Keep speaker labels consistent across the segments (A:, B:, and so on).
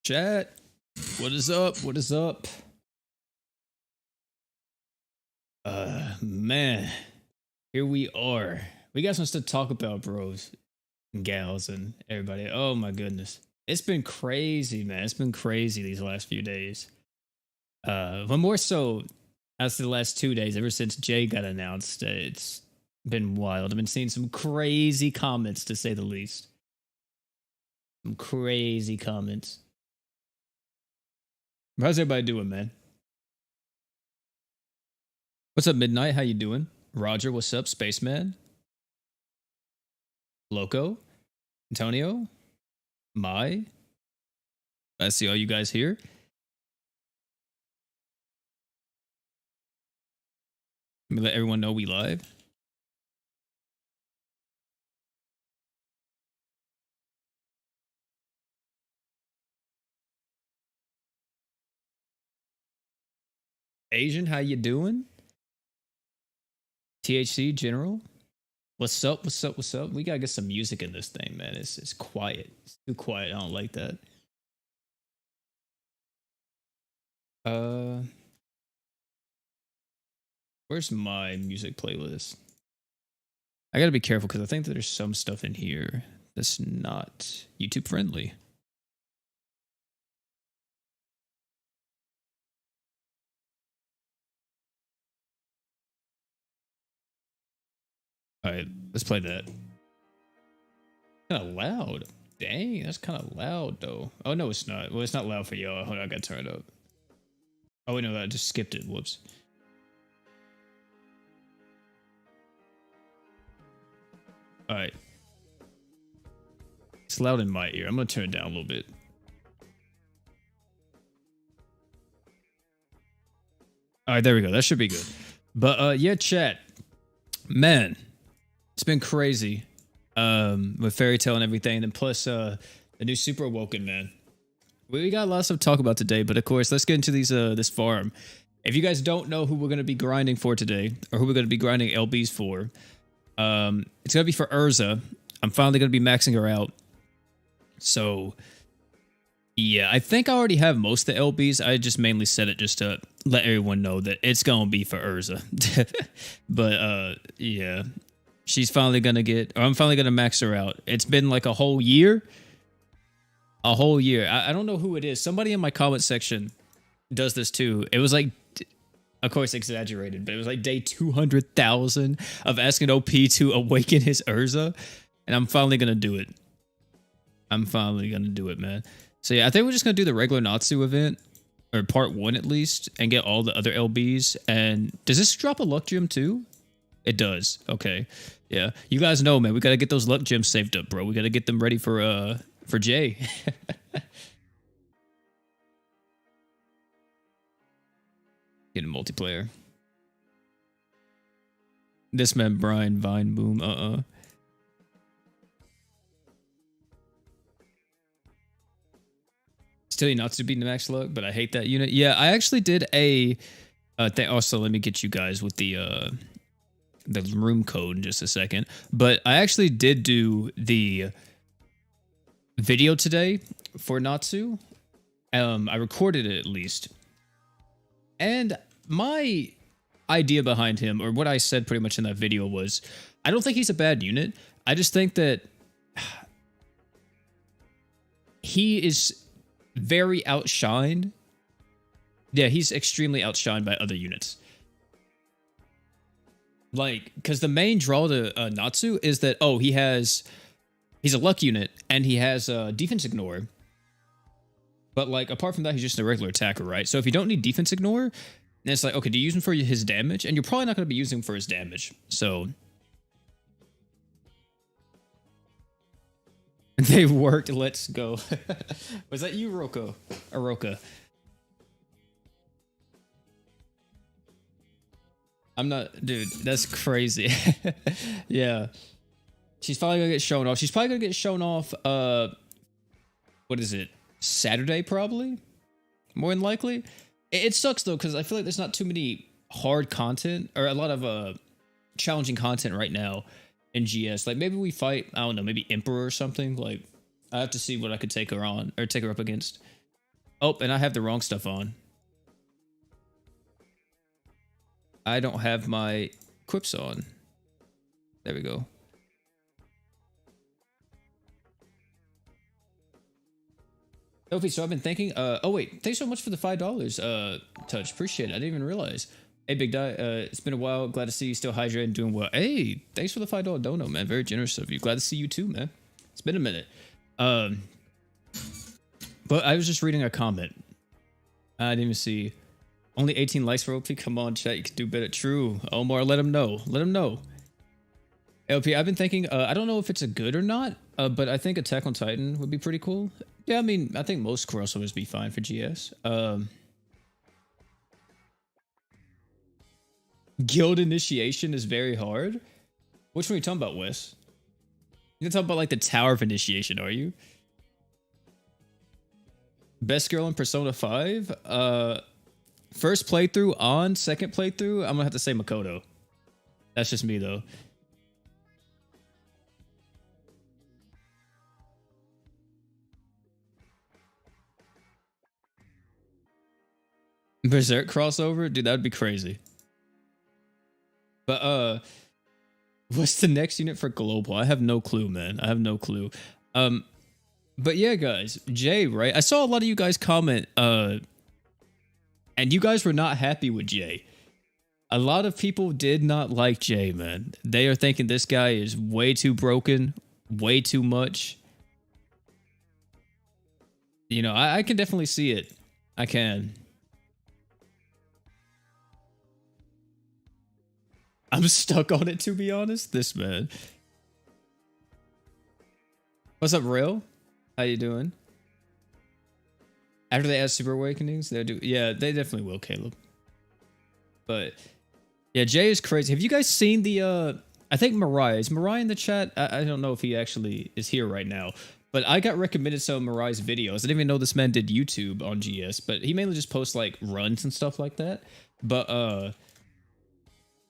A: Chat, what is up? What is up? Man, here we are. We got some stuff to talk about, bros and gals and everybody. Oh my goodness. It's been crazy, man. It's been crazy these last few days. But more so as the last 2 days, ever since Jay got announced, it's been wild. I've been seeing some crazy comments, to say the least. Some crazy comments. How's everybody doing, man? What's up, Midnight? How you doing? Roger, what's up, Spaceman? Loco? Antonio? Mai? I see all you guys here. Let me let everyone know we live. Asian, how you doing? THC General, what's up? What's up? What's up? We gotta get some music in this thing, man. It's quiet. It's too quiet. I don't like that. Where's my music playlist? I gotta be careful because I think that there's some stuff in here that's not YouTube friendly. All right, let's play that. Kind of loud. Dang, that's kind of loud though. Oh no, it's not. Well, it's not loud for y'all. Hold on, I gotta turn it up. Oh wait, no, I just skipped it. Whoops. All right. It's loud in my ear. I'm gonna turn it down a little bit. All right, there we go. That should be good. But yeah, chat. Man, it's been crazy. With Fairy Tail and everything, and plus the new Super Awoken, man. We got lots of talk about today, but of course, let's get into these this farm. If you guys don't know who we're gonna be grinding for today, or who we're gonna be grinding LBs for, it's gonna be for Erza. I'm finally gonna be maxing her out. So yeah, I think I already have most of the LBs. I just mainly said it just to let everyone know that it's gonna be for Erza. But yeah. She's finally gonna get, or I'm finally gonna max her out. It's been like a whole year. A whole year. I don't know who it is. Somebody in my comment section does this too. It was like, of course, exaggerated, but it was like day 200,000 of asking OP to awaken his Erza. And I'm finally gonna do it. I'm finally gonna do it, man. So yeah, I think we're just gonna do the regular Natsu event, or part 1 at least, and get all the other LBs. And does this drop a luck gem too? It does. Okay. Yeah. You guys know, man, we got to get those luck gems saved up, bro. We got to get them ready for Jay. Get a multiplayer. This man, Brian Vine Boom. Still not to beat the max luck, but I hate that unit. Yeah, I actually did a thing. Also, let me get you guys with the room code in just a second, but I actually did do the video today for Natsu. I recorded it at least, and my idea behind him, or what I said pretty much in that video, was I don't think he's a bad unit. I just think that he is very outshined. Yeah, he's extremely outshined by other units. Like, because the main draw to Natsu is that, oh, he's a luck unit, and he has defense ignore. But, like, apart from that, he's just a regular attacker, right? So if you don't need defense ignore, then it's like, okay, do you use him for his damage? And you're probably not going to be using him for his damage. So they worked. Let's go. Was that you, Roko? Aroka? I'm not, dude, that's crazy. Yeah. She's probably gonna get shown off. She's probably gonna get shown off, what is it? Saturday, probably? More than likely. It sucks, though, because I feel like there's not too many hard content, or a lot of challenging content right now in GS. Like, maybe we fight, I don't know, maybe Emperor or something. Like, I have to see what I could take her on, or take her up against. Oh, and I have the wrong stuff on. I don't have my equips on. There we go. Sophie, so I've been thinking, oh wait, thanks so much for the $5, Touch. Appreciate it. I didn't even realize. Hey, Big Die, it's been a while. Glad to see you still hydrated and doing well. Hey, thanks for the $5 dono, man. Very generous of you. Glad to see you too, man. It's been a minute. But I was just reading a comment. I didn't even see. Only 18 likes for OP. Come on, chat. You can do better. True. Omar, let him know. Let him know. LP, I've been thinking, I don't know if it's a good or not, but I think Attack on Titan would be pretty cool. Yeah, I mean, I think most crossovers be fine for GS. Guild initiation is very hard. Which one are you talking about, Wes? You're talking about like the Tower of Initiation, are you? Best girl in Persona 5? First playthrough on, second playthrough, I'm gonna have to say Makoto. That's just me though. Berserk crossover? Dude, that would be crazy. But what's the next unit for global? I have no clue, man. I have no clue. But yeah, guys, Jay, right? I saw a lot of you guys comment, and you guys were not happy with Jay. A lot of people did not like Jay, man. They are thinking this guy is way too broken, way too much. You know, I can definitely see it. I can. I'm stuck on it, to be honest. This man. What's up, Rail? How you doing? After they add Super Awakenings, they'll do. Yeah, they definitely will, Caleb. But yeah, Jay is crazy. Have you guys seen the? I think Mariah is Mariah in the chat. I don't know if he actually is here right now, but I got recommended some of Mariah's videos. I didn't even know this man did YouTube on GS, but he mainly just posts like runs and stuff like that. But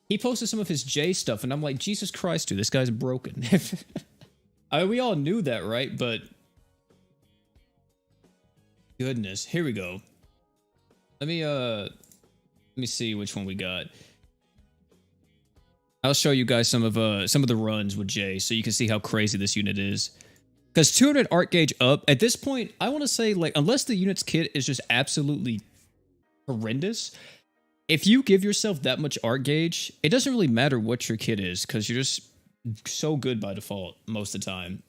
A: he posted some of his J stuff, and I'm like, Jesus Christ, dude, this guy's broken. I mean, we all knew that, right? But goodness, here we go. Let me see which one we got. I'll show you guys some of the runs with Jay, so you can see how crazy this unit is. Because 200 art gauge up at this point, I want to say, like, unless the unit's kit is just absolutely horrendous. If you give yourself that much art gauge, it doesn't really matter what your kit is, because you're just so good by default most of the time.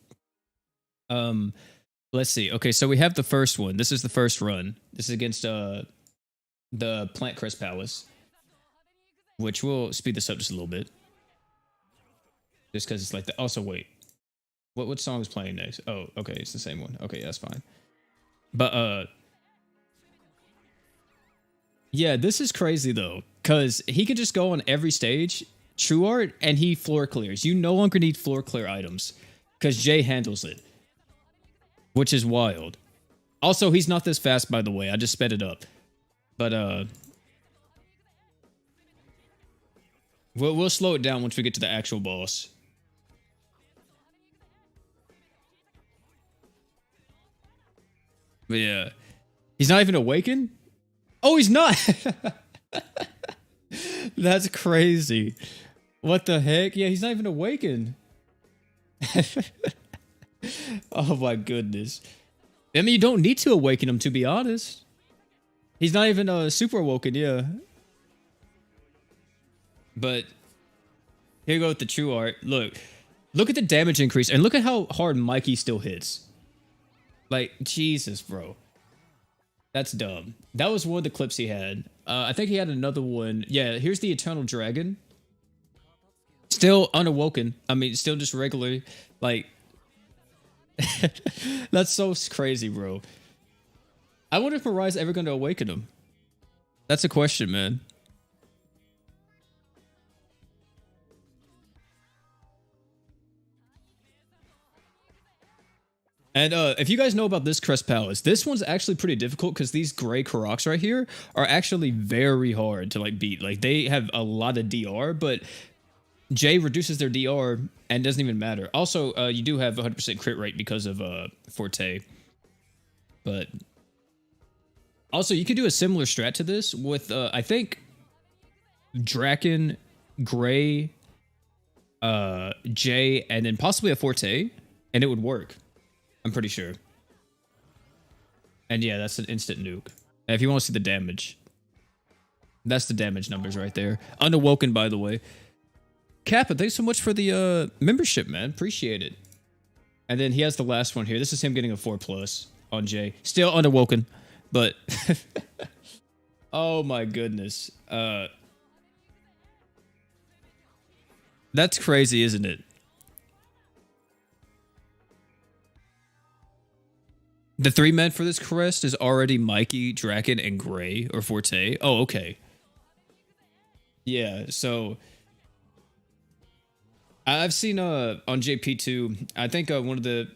A: Let's see. Okay, so we have the first one. This is the first run. This is against the Plant Crest Palace, which will speed this up just a little bit. Just because it's like the. Also, wait. What song is playing next? Oh, okay, it's the same one. Okay, that's fine. But yeah, this is crazy though, because he can just go on every stage, true art, and he floor clears. You no longer need floor clear items, because Jay handles it, which is wild. Also, he's not this fast, by the way. I just sped it up, but we'll slow it down once we get to the actual boss. But yeah, he's not even awakened. Oh, he's not. That's crazy. What the heck? Yeah, he's not even awakened. Oh my goodness. I mean, you don't need to awaken him, to be honest. He's not even super awoken, yeah. But here we go with the true art. Look at the damage increase, and look at how hard Mikey still hits. Like, Jesus, bro. That's dumb. That was one of the clips he had. I think he had another one. Yeah, here's the Eternal Dragon. Still unawoken. I mean, still just regularly. Like, that's so crazy, bro. I wonder if Mariah's ever going to awaken him. That's a question, man. And if you guys know about this Crest Palace, this one's actually pretty difficult because these gray Karoks right here are actually very hard to like beat. Like they have a lot of DR, but Jay reduces their DR and doesn't even matter. Also, you do have 100% crit rate because of Forte. But Also, you could do a similar strat to this with, I think, Draken, Gray, J, and then possibly a Forte, and it would work. I'm pretty sure. And yeah, that's an instant nuke. And if you want to see the damage, that's the damage numbers right there. Unawoken, by the way. Kappa, thanks so much for the membership, man. Appreciate it. And then he has the last one here. This is him getting a 4+ on J. Still unawoken, but oh my goodness. That's crazy, isn't it? The 3-man for this Crest is already Mikey, Draken, and Gray, or Forte. Oh, okay. Yeah, so I've seen on JP2, I think one of the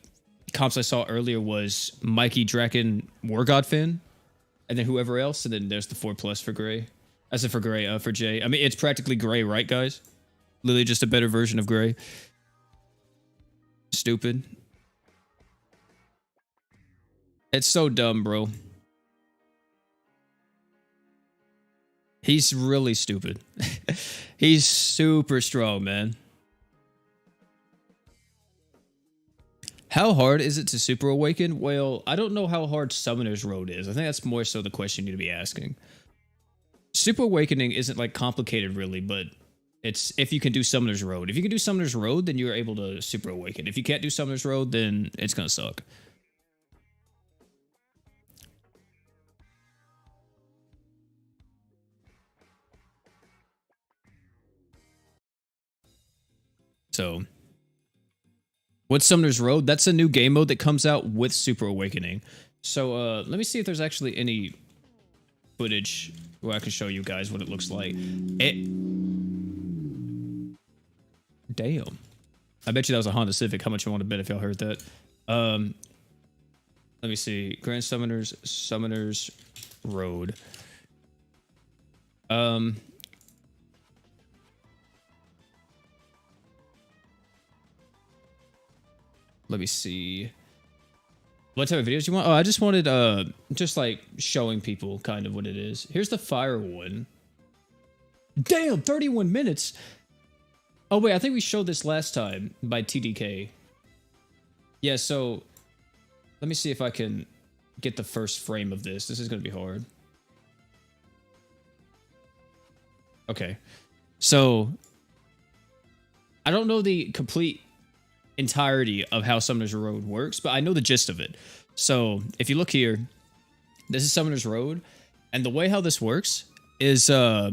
A: comps I saw earlier was Mikey, Draken, War God Finn, and then whoever else, and then there's the 4+ for Gray. I said for Gray, for J. I mean, it's practically Gray, right, guys? Literally just a better version of Gray. Stupid. It's so dumb, bro. He's really stupid. He's super strong, man. How hard is it to Super Awaken? Well, I don't know how hard Summoner's Road is. I think that's more so the question you need to be asking. Super Awakening isn't like complicated really, but it's if you can do Summoner's Road. If you can do Summoner's Road, then you're able to Super Awaken. If you can't do Summoner's Road, then it's gonna suck. So, what's Summoner's Road? That's a new game mode that comes out with Super Awakening. So, let me see if there's actually any footage where I can show you guys what it looks like. Damn. I bet you that was a Honda Civic. How much you want to bet if y'all heard that? Let me see. Grand Summoner's Road. Let me see. What type of videos you want? Oh, I just wanted, just like showing people kind of what it is. Here's the fire one. Damn, 31 minutes. Oh, wait, I think we showed this last time by TDK. Yeah, so let me see if I can get the first frame of this. This is going to be hard. Okay. So I don't know the complete entirety of how Summoner's Road works, but I know the gist of it. So if you look here, this is Summoner's Road, and the way how this works is okay,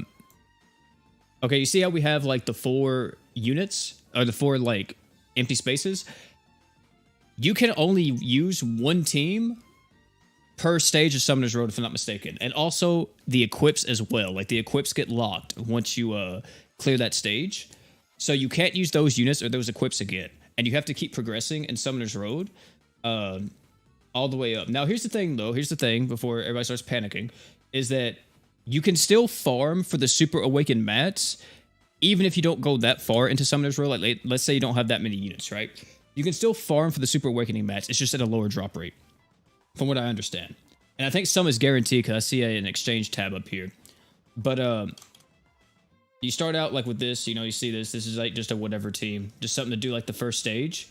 A: you see how we have like the 4 units or the 4 like empty spaces? You can only use 1 team per stage of Summoner's Road, if I'm not mistaken. And also the equips as well. Like the equips get locked once you clear that stage. So you can't use those units or those equips again. And you have to keep progressing in Summoner's Road all the way up. Now, here's the thing, though. Here's the thing before everybody starts panicking, is that you can still farm for the Super Awakened mats, even if you don't go that far into Summoner's Road. Like, let's say you don't have that many units, right? You can still farm for the Super Awakening mats. It's just at a lower drop rate, from what I understand. And I think some is guaranteed, because I see an exchange tab up here. But, you start out like with this, you know, you see this. This is like just a whatever team. Just something to do like the first stage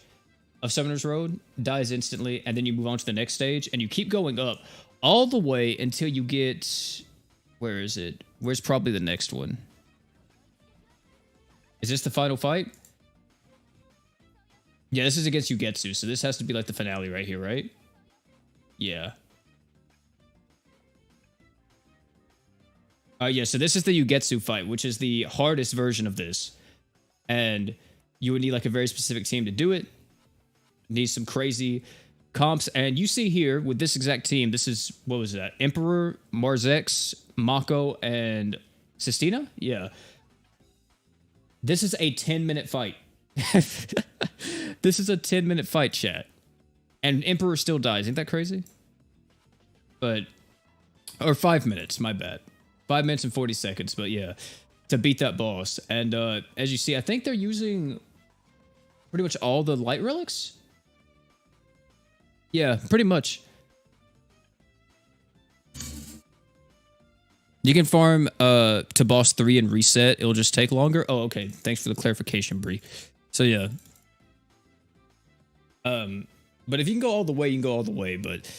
A: of Summoner's Road. Dies instantly. And then you move on to the next stage. And you keep going up all the way until you get... Where is it? Where's probably the next one? Is this the final fight? Yeah, this is against Ugetsu. So this has to be like the finale right here, right? Yeah. Yeah, so this is the Ugetsu fight, which is the hardest version of this. And you would need like a very specific team to do it. Need some crazy comps. And you see here with this exact team, this is, what was that? Emperor, Marzex, Mako, and Sistina? Yeah. This is a 10-minute fight. This is a 10-minute fight, chat. And Emperor still dies. Ain't that crazy? But, or 5 minutes, my bad. 5 minutes and 40 seconds, but yeah, to beat that boss. And as you see, I think they're using pretty much all the light relics. Yeah, pretty much. You can farm to boss 3 and reset. It'll just take longer. Oh, okay. Thanks for the clarification, Bree. So yeah. But if you can go all the way, you can go all the way. But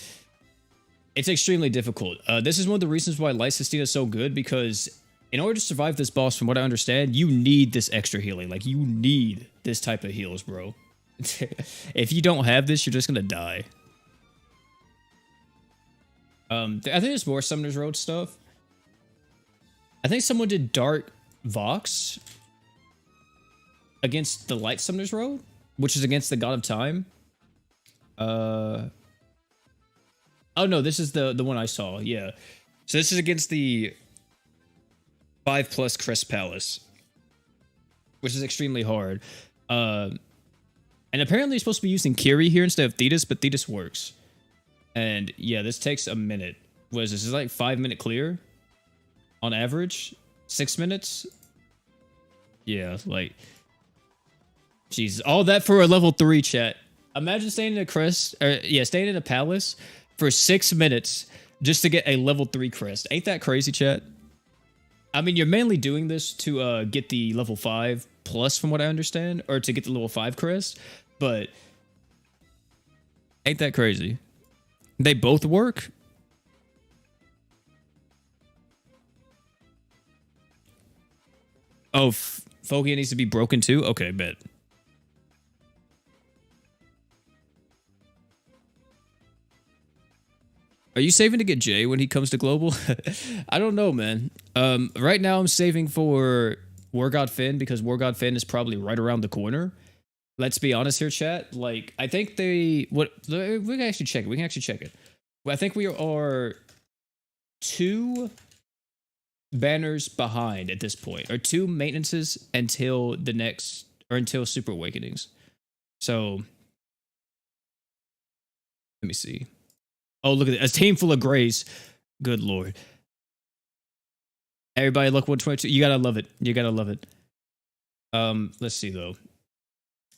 A: it's extremely difficult. This is one of the reasons why Light Sistina is so good, because in order to survive this boss, from what I understand, you need this extra healing. Like, you need this type of heals, bro. If you don't have this, you're just gonna die. I think there's more Summoner's Road stuff. I think someone did Dark Vox against the Light Summoner's Road, which is against the God of Time. Oh no, this is the one I saw. Yeah. So this is against the 5+ Crest Palace, which is extremely hard. And apparently you're supposed to be using Kiri here instead of Thetis, but Thetis works. And yeah, this takes a minute. What is this? Is like 5-minute clear on average? 6 minutes? Yeah, like, Jesus, all that for a level 3, chat. Imagine staying in a crest, or yeah, staying in a palace for 6 minutes just to get a level 3 crest. Ain't that crazy, chat? I mean, you're mainly doing this to get the level 5 plus, from what I understand, or to get the level 5 crest, but ain't that crazy? They both work? Oh, Fogia needs to be broken too? Okay, bet. Are you saving to get Jay when he comes to global? I don't know, man. Right now I'm saving for War God Finn, because War God Finn is probably right around the corner. Let's be honest here, chat. Like, I think we can actually check it. We can actually check it. Well, I think we are 2 banners behind at this point, or 2 maintenances until the next, or until Super Awakenings. So let me see. Oh, look at it. A team full of grays. Good lord. Everybody look 122. You gotta love it. You gotta love it. Let's see though.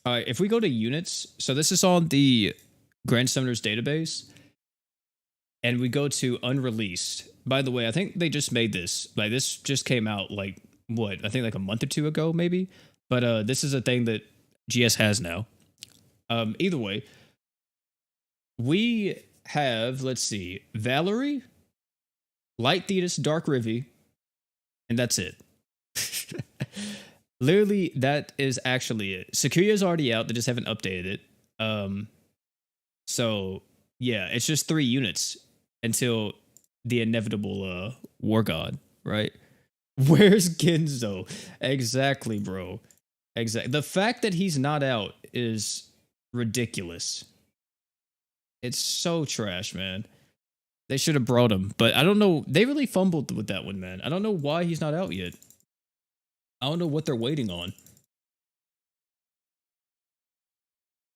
A: All right, if we go to units, so this is on the Grand Summoners database, and we go to unreleased. By the way, I think they just made this. Like, this just came out, like, what? I think like a month or 2 ago, maybe. But this is a thing that GS has now. Either way, we have, let's see, Valerie, Light Thetis, Dark Rivy, and that's it. Literally, that is actually it. Sakura's already out. They just haven't updated it. So, yeah, it's just 3 units until the inevitable War God, right? Where's Genzo? Exactly, bro. Exactly. The fact that he's not out is ridiculous. It's so trash, man. They should have brought him, but I don't know. They really fumbled with that one, man. I don't know why he's not out yet. I don't know what they're waiting on.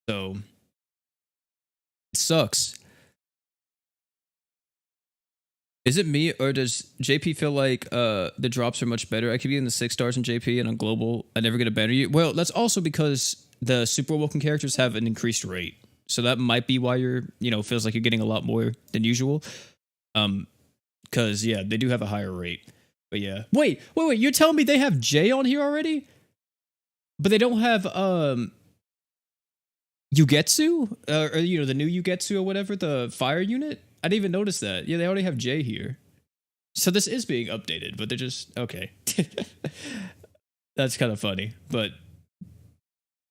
A: So, it sucks. Is it me, or does JP feel like the drops are much better? I keep getting the 6 stars in JP, and on global, I never get a banner. Well, that's also because the Super Awoken characters have an increased rate. So that might be why you're, feels like you're getting a lot more than usual. Because, yeah, they do have a higher rate. But yeah. Wait. You're telling me they have Jay on here already? But they don't have, Yugetsu? Or, the new Yugetsu or whatever, the fire unit? I didn't even notice that. Yeah, they already have Jay here. So this is being updated, but they're just, okay. That's kind of funny. But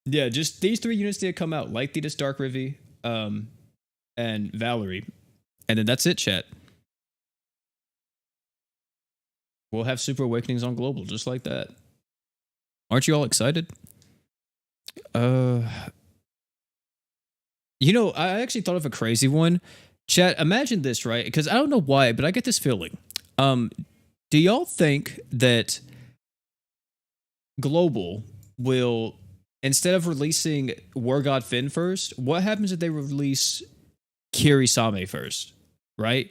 A: yeah, just these 3 units did come out. Light Thetis, Dark Rivy, and Valerie. And then that's it, chat. We'll have Super Awakenings on global, just like that. Aren't you all excited? I actually thought of a crazy one. Chat, imagine this, right? Because I don't know why, but I get this feeling. Do y'all think that global will, instead of releasing War God Finn first, what happens if they release Kirisame first, right?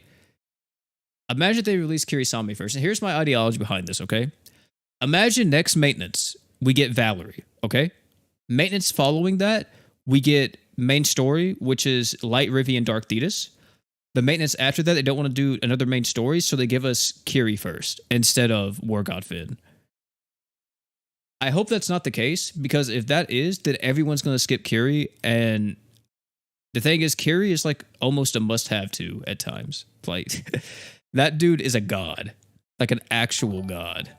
A: Imagine if they release Kirisame first. And here's my ideology behind this, okay? Imagine next maintenance, we get Valerie, okay? Maintenance following that, we get main story, which is Light Rivy and Dark Thetis. the maintenance after that, they don't want to do another main story, so they give us Kiri first instead of War God Finn. I hope that's not the case, because if that is, then everyone's going to skip Kiri. And the thing is, Kiri is like almost a must-have too at times. Like, that dude is a god, like an actual god.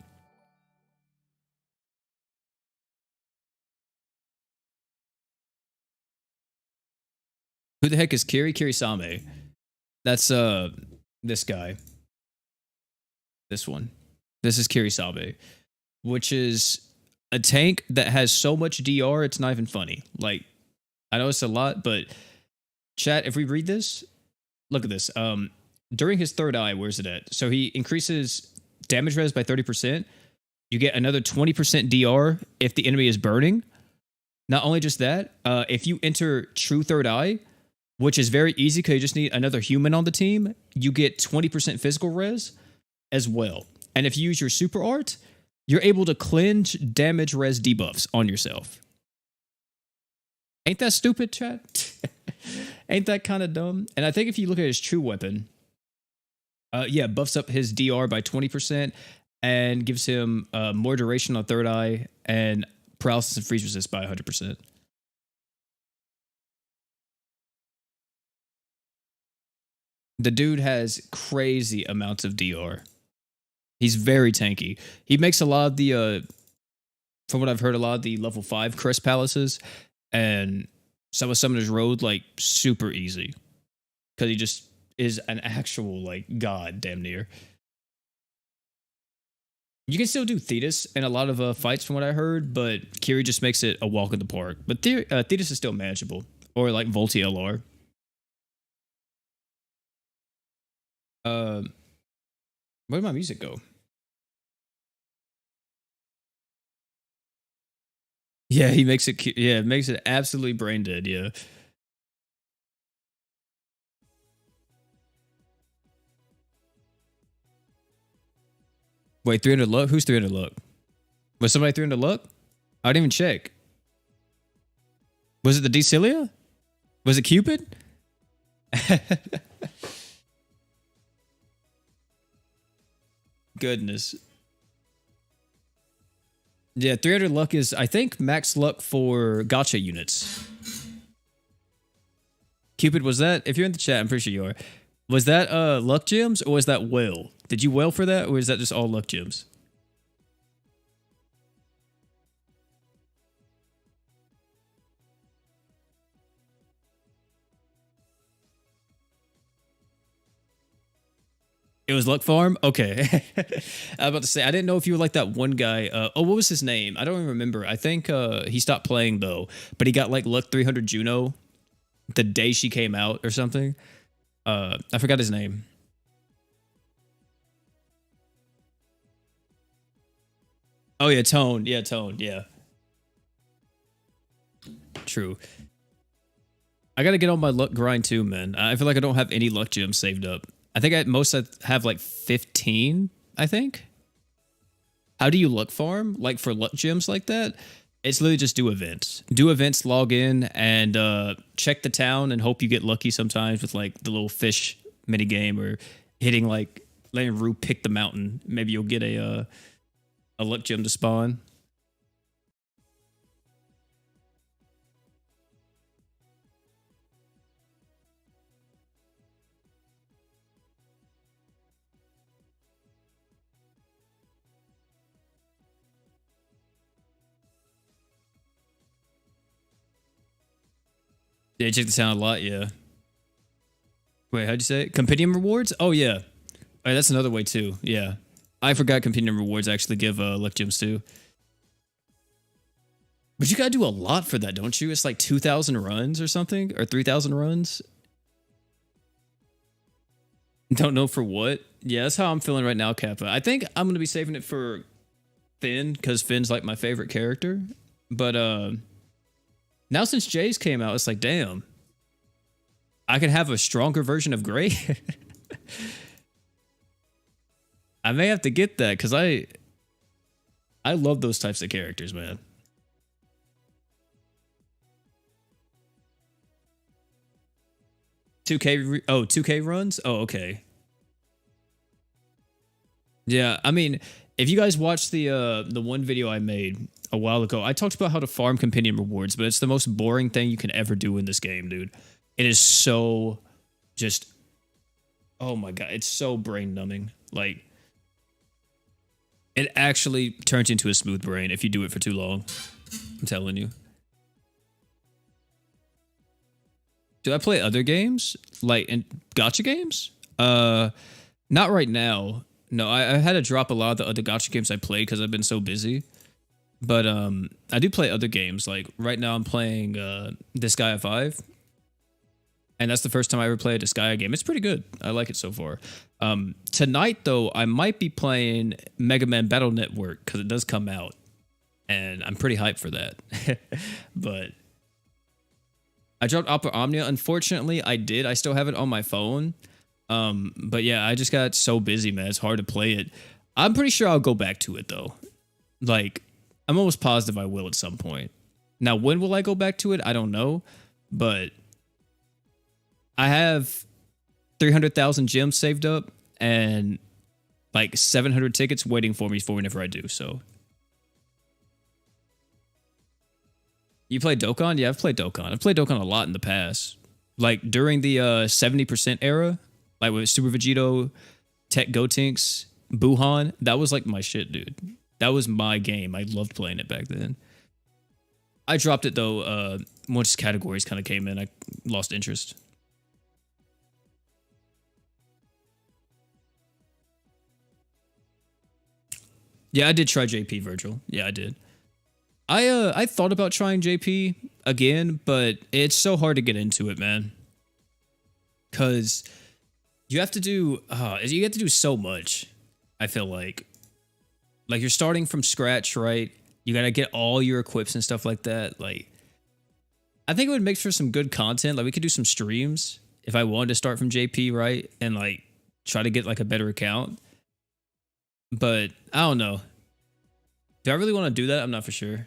A: Who the heck is Kiri? Kirisame. That's this guy. This one. This is Kirisame, which is a tank that has so much DR, it's not even funny. Like, I know it's a lot, but chat, if we read this, look at this. During his third eye, where's it at? So he increases damage res by 30%. You get another 20% DR if the enemy is burning. Not only just that, if you enter true third eye, which is very easy because you just need another human on the team, you get 20% physical res as well. And if you use your super art, you're able to cleanse damage res debuffs on yourself. Ain't that stupid, chat? Ain't that kind of dumb? And I think if you look at his true weapon, yeah, buffs up his DR by 20% and gives him more duration on third eye and paralysis and freeze resist by 100%. The dude has crazy amounts of DR. He's very tanky. He makes a lot of the, from what I've heard, a lot of the level 5 Crest palaces and some of Summoner's Road, like, super easy. Because he just is an actual, like, god, damn near. You can still do Thetis in a lot of fights from what I heard, but Kiri just makes it a walk in the park. But Thetis is still manageable. Or, like, Volti LR. Where did my music go? Yeah, he makes it. Yeah, it makes it absolutely brain dead. Yeah. Wait, 300 luck? Who's 300 luck? Was somebody 300 luck? I didn't even check. Was it the Decilia? Was it Cupid? Goodness. Yeah, 300 luck is, I think, max luck for gacha units. Cupid, was that, if you're in the chat, I'm pretty sure you are. Was that luck gems or was that whale? Did you whale for that or is that just all luck gems? It was Luck Farm? Okay. I was about to say, I didn't know if you were like that one guy. Oh, what was his name? I don't even remember. I think he stopped playing though, but he got like Luck 300 Juno the day she came out or something. I forgot his name. Oh yeah, Tone. Yeah, Tone. Yeah. True. I gotta get on my luck grind too, man. I feel like I don't have any luck gems saved up. I think at most I have like 15, I think. How do you luck farm? Like for luck gems like that? It's literally just do events. Do events, log in, and check the town and hope you get lucky sometimes with like the little fish mini game or hitting like letting Rue pick the mountain. Maybe you'll get a luck gem to spawn. Yeah, check the sound a lot, yeah. Wait, how'd you say it? Compendium rewards? Oh, yeah. All right, that's another way, too. Yeah. I forgot compendium rewards actually give luck gems, too. But you gotta do a lot for that, don't you? It's like 2,000 runs or something? Or 3,000 runs? Don't know for what? Yeah, that's how I'm feeling right now, Kappa. I think I'm gonna be saving it for Finn, because Finn's like my favorite character. But, now since Jay's came out, it's like, damn. I could have a stronger version of Gray. I may have to get that because I love those types of characters, man. Oh, 2K runs? Oh, okay. Yeah, I mean, if you guys watched the one video I made a while ago, I talked about how to farm companion rewards, but it's the most boring thing you can ever do in this game, dude. It is so just oh my god, it's so brain numbing. Like it actually turns into a smooth brain if you do it for too long. I'm telling you. Do I play other games? Like in gacha games? Not right now. No, I had to drop a lot of the other gacha games I played because I've been so busy. But I do play other games. Like right now I'm playing Disgaea 5. And that's the first time I ever played a Disgaea game. It's pretty good. I like it so far. Tonight though, I might be playing Mega Man Battle Network because it does come out. And I'm pretty hyped for that. But I dropped Opera Omnia. Unfortunately, I did. I still have it on my phone. But yeah, I just got so busy, man. It's hard to play it. I'm pretty sure I'll go back to it though. Like, I'm almost positive I will at some point. Now, when will I go back to it? I don't know. But I have 300,000 gems saved up and like 700 tickets waiting for me for whenever I do. So, you play Dokkan? Yeah, I've played Dokkan. I've played Dokkan a lot in the past. Like during the 70% era, like with Super Vegito, Tech Gotenks, Buhan, that was like my shit, dude. That was my game. I loved playing it back then. I dropped it though once categories kind of came in. I lost interest. Yeah, I did try JP Virgil. Yeah, I did. I thought about trying JP again, but it's so hard to get into it, man. Cause you have to do so much. I feel like you're starting from scratch, right? You gotta get all your equips and stuff like that. Like, I think it would make for some good content. Like, we could do some streams if I wanted to start from JP, right? And like try to get like a better account. But I don't know. Do I really want to do that? I'm not for sure.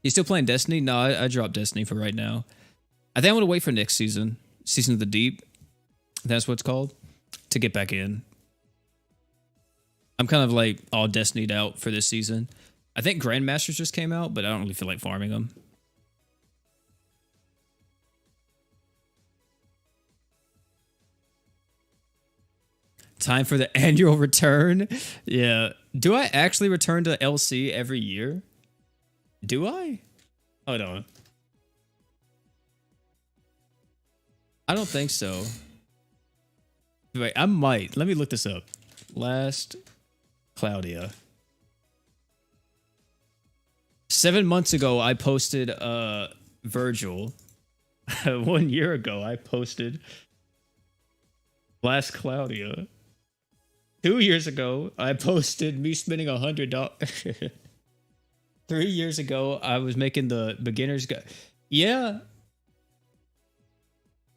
A: You still playing Destiny? No, I dropped Destiny for right now. I think I want to wait for next season. Season of the Deep. That's what it's called. To get back in. I'm kind of like all Destinied out for this season. I think Grandmasters just came out, but I don't really feel like farming them. Time for the annual return. Yeah. Do I actually return to LC every year? Do I? Hold on. I don't think so. Wait, I might. Let me look this up. Last Claudia. 7 months ago, I posted Virgil. 1 year ago, I posted Last Claudia. 2 years ago, I posted me spending $100. 3 years ago, I was making the beginner's guide. Yeah.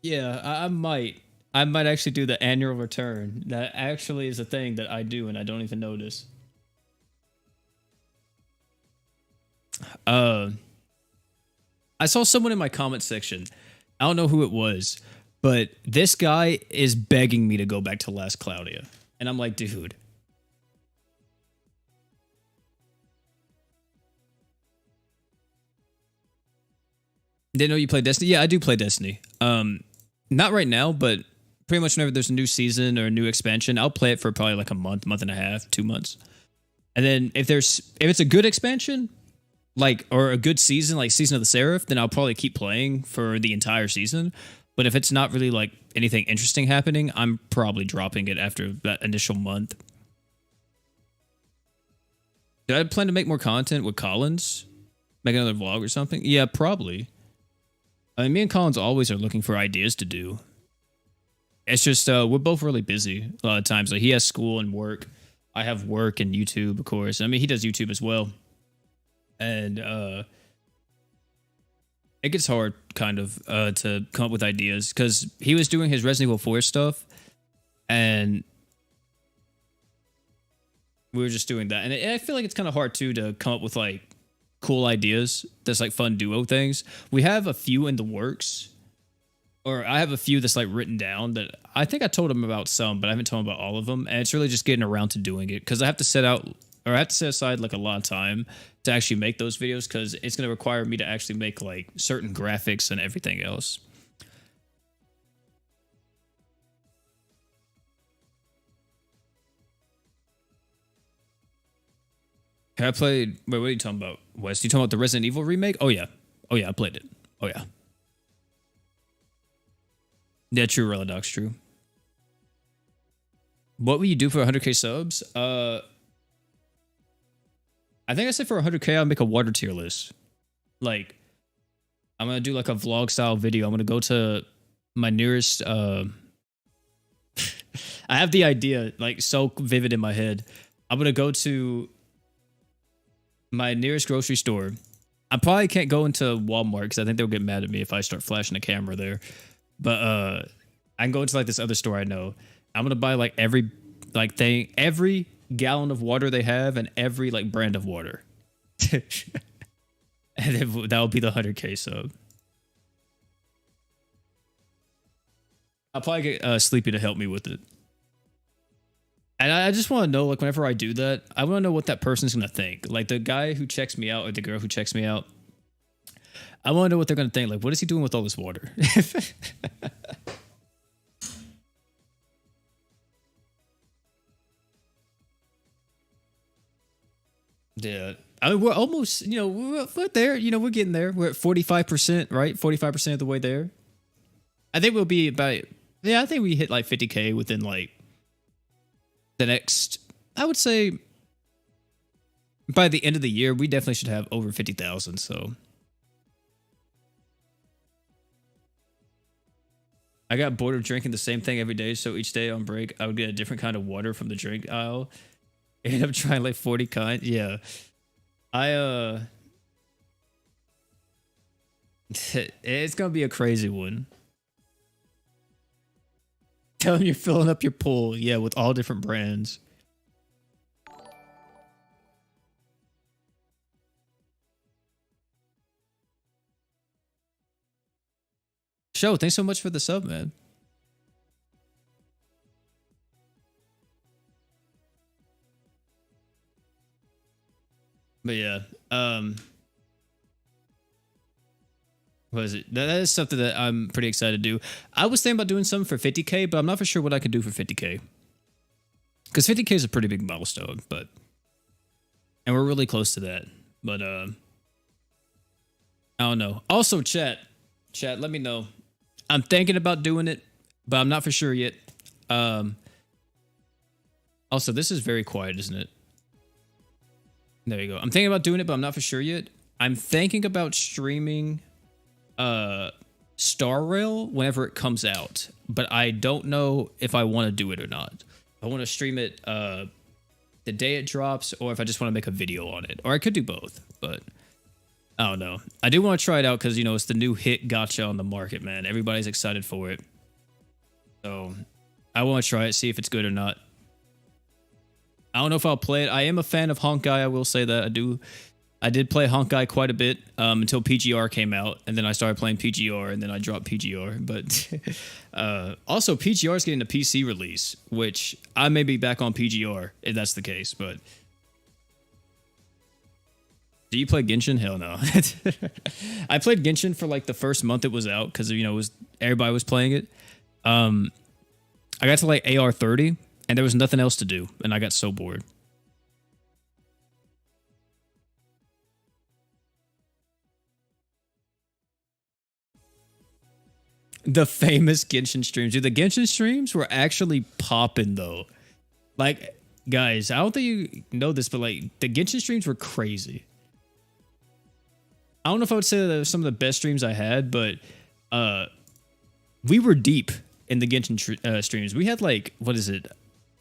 A: Yeah, I might. I might actually do the annual return. That actually is a thing that I do and I don't even notice. I saw someone in my comment section. I don't know who it was, but this guy is begging me to go back to Last Claudia. And I'm like, dude. Didn't know you played Destiny? Yeah, I do play Destiny. Not right now, but pretty much whenever there's a new season or a new expansion, I'll play it for probably like a month, month and a half, 2 months. And then if it's a good expansion, like, or a good season, like Season of the Seraph, then I'll probably keep playing for the entire season. But if it's not really like anything interesting happening, I'm probably dropping it after that initial month. Do I plan to make more content with Collins? Make another vlog or something? Yeah, probably. I mean, me and Collins always are looking for ideas to do. It's just, we're both really busy a lot of times. Like, he has school and work. I have work and YouTube, of course. I mean, he does YouTube as well. And, it gets hard, kind of, to come up with ideas. Because he was doing his Resident Evil 4 stuff. And we were just doing that. And I feel like it's kind of hard, too, to come up with, like, cool ideas that's like fun duo things. We have a few in the works, or I have a few that's like written down that I think I told him about some, but I haven't told him about all of them. And it's really just getting around to doing it because I have to set out or I have to set aside like a lot of time to actually make those videos because it's going to require me to actually make like certain graphics and everything else. I played. Wait, what are you talking about, Wes? You talking about the Resident Evil remake? Oh yeah, oh yeah, I played it. Oh yeah, yeah, true, Reladox, true. What will you do for 100k subs? I think I said for 100k, I'll make a water tier list. Like, I'm gonna do like a vlog style video. I'm gonna go to my nearest. I have the idea like so vivid in my head. I'm gonna go to my nearest grocery store. I probably can't go into Walmart because I think they'll get mad at me if I start flashing a camera there. But I can go into like this other store I know. I'm gonna buy like every gallon of water they have and every like brand of water. And then that'll be the 100k sub. I'll probably get Sleepy to help me with it. And I just want to know, like, whenever I do that, I want to know what that person's going to think. Like, the guy who checks me out or the girl who checks me out, I want to know what they're going to think. Like, what is he doing with all this water? Yeah. I mean, we're almost, we're there. We're getting there. We're at 45%, right? 45% of the way there. I think we'll be about, I think we hit like 50k within like the next, I would say by the end of the year, we definitely should have over 50,000. So I got bored of drinking the same thing every day. So each day on break, I would get a different kind of water from the drink aisle. End up trying like 40 kinds. Yeah. It's going to be a crazy one. Tell them you're filling up your pool. Yeah, with all different brands. Show, thanks so much for the sub, man. But yeah, what is it? That is something that I'm pretty excited to do. I was thinking about doing something for 50k, but I'm not for sure what I could do for 50k. Because 50k is a pretty big milestone, and we're really close to that. But I don't know. Also, chat, let me know. I'm thinking about doing it, but I'm not for sure yet. Also, this is very quiet, isn't it? There you go. I'm thinking about doing it, but I'm not for sure yet. I'm thinking about streaming Star Rail whenever it comes out, but I don't know if I want to do it or not. I want to stream it the day it drops, or if I just want to make a video on it, or I could do both, but I don't know. I do want to try it out because, it's the new hit gacha on the market, man. Everybody's excited for it. So I want to try it, see if it's good or not. I don't know if I'll play it. I am a fan of Honkai. I will say that I did play Honkai quite a bit until PGR came out, and then I started playing PGR, and then I dropped PGR. But also PGR is getting a PC release, which I may be back on PGR if that's the case. But do you play Genshin? Hell no. I played Genshin for like the first month it was out because everybody was playing it. I got to like AR 30. And there was nothing else to do, and I got so bored. The famous Genshin streams. Dude, the Genshin streams were actually popping, though. Like, guys, I don't think you know this, but like, the Genshin streams were crazy. I don't know if I would say that they were some of the best streams I had, but we were deep in the Genshin streams. We had like,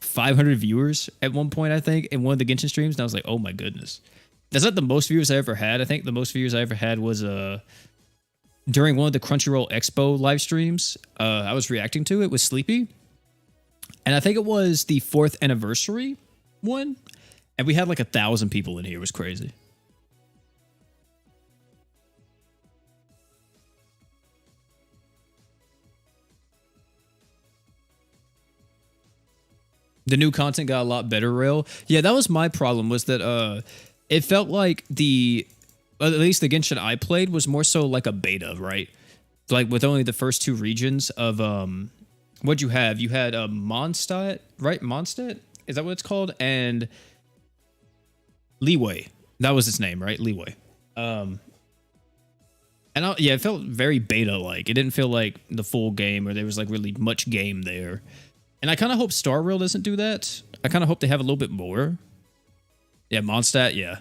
A: 500 viewers at one point, I think, in one of the Genshin streams. And I was like, oh my goodness. That's not the most viewers I ever had. I think the most viewers I ever had was during one of the Crunchyroll Expo live streams. I was reacting to it with Sleepy. And I think it was the 4th anniversary one. And we had like 1,000 people in here. It was crazy. The new content got a lot better, Rail. Yeah, that was my problem, was that it felt like at least the Genshin I played was more so like a beta, right? Like with only the first two regions of what'd you have? You had Mondstadt, right? Mondstadt? Is that what it's called? And Leeway. That was its name, right? Leeway. Yeah, it felt very beta-like. It didn't feel like the full game, or there was like really much game there. And I kind of hope Star Rail doesn't do that. I kind of hope they have a little bit more. Yeah, Mondstadt, yeah.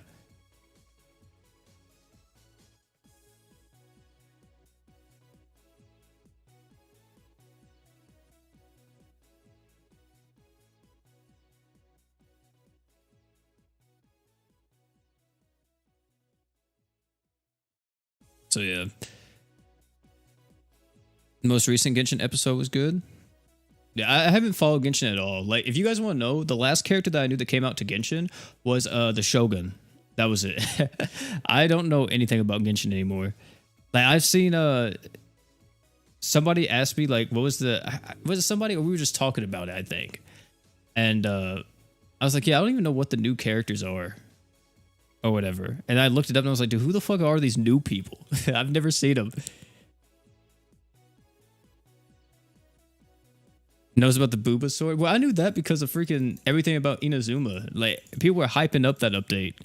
A: So yeah. The most recent Genshin episode was good. Yeah, I haven't followed Genshin at all. Like, if you guys want to know, the last character that I knew that came out to Genshin was the Shogun. That was it. I don't know anything about Genshin anymore. Like, I've seen somebody asked me, like, was it somebody, or we were just talking about it, I think. And I was like, yeah, I don't even know what the new characters are or whatever. And I looked it up and I was like, dude, who the fuck are these new people? I've never seen them. Knows about the Booba sword? Well, I knew that because of freaking everything about Inazuma. Like, people were hyping up that update.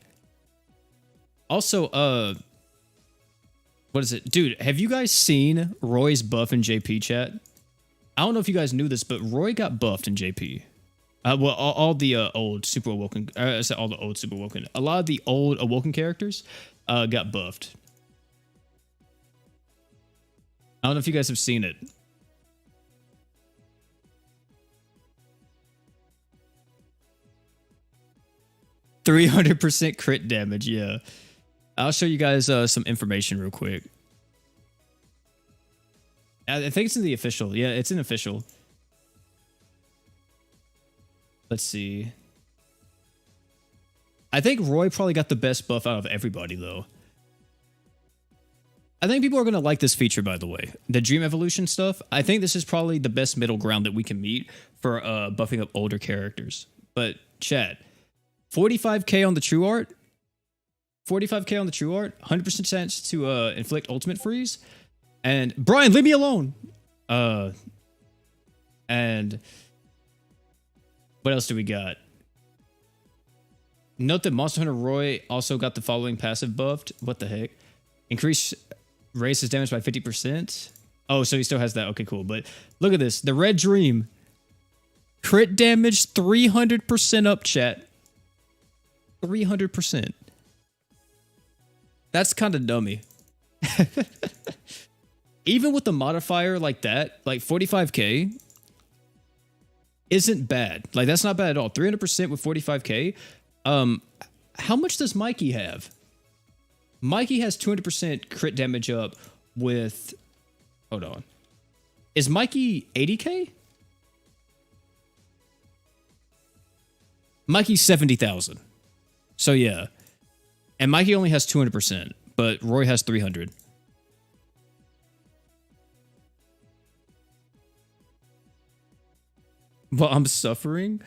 A: Also, what is it? Dude, have you guys seen Roy's buff in JP chat? I don't know if you guys knew this, but Roy got buffed in JP. Well, all the old Super Awoken, I said all the old Super Awoken. A lot of the old Awoken characters got buffed. I don't know if you guys have seen it. 300% crit damage, yeah. I'll show you guys some information real quick. I think it's in the official. Yeah, it's in official. Let's see. I think Roy probably got the best buff out of everybody, though. I think people are going to like this feature, by the way. The Dream Evolution stuff, I think this is probably the best middle ground that we can meet for buffing up older characters. But, chat, 45k on the True Art, 45k on the True Art, 100% chance to inflict ultimate freeze, and Brian, leave me alone. And what else do we got? Note that Monster Hunter Roy also got the following passive buffed. What the heck? Increase raises damage by 50%. Oh, so he still has that. Okay, cool. But look at this. The Red Dream. Crit damage 300% up, chat. 300%. That's kind of dummy. Even with the modifier like that, like 45k, isn't bad. Like, that's not bad at all. 300% with 45k. How much does Mikey have? Mikey has 200% crit damage up with... Hold on. Is Mikey 80k? Mikey's 70,000. So, yeah. And Mikey only has 200%, but Roy has 300. Well, I'm suffering?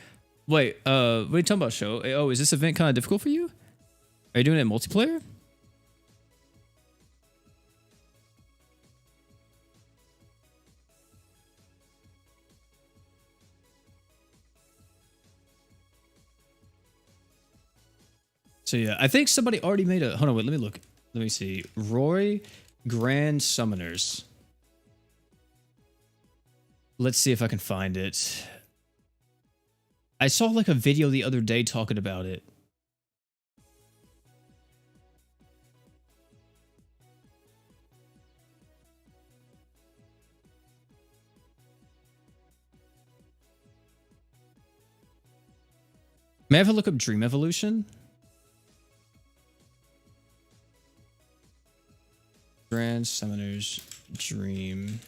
A: Wait, what are you talking about, show? Oh, is this event kind of difficult for you? Are you doing it in multiplayer? So yeah, I think somebody already made a... Hold on, wait, let me look. Let me see. Roy Grand Summoners. Let's see if I can find it. I saw like a video the other day talking about it. May I have a look up Dream Evolution? Grand Summoners Dream.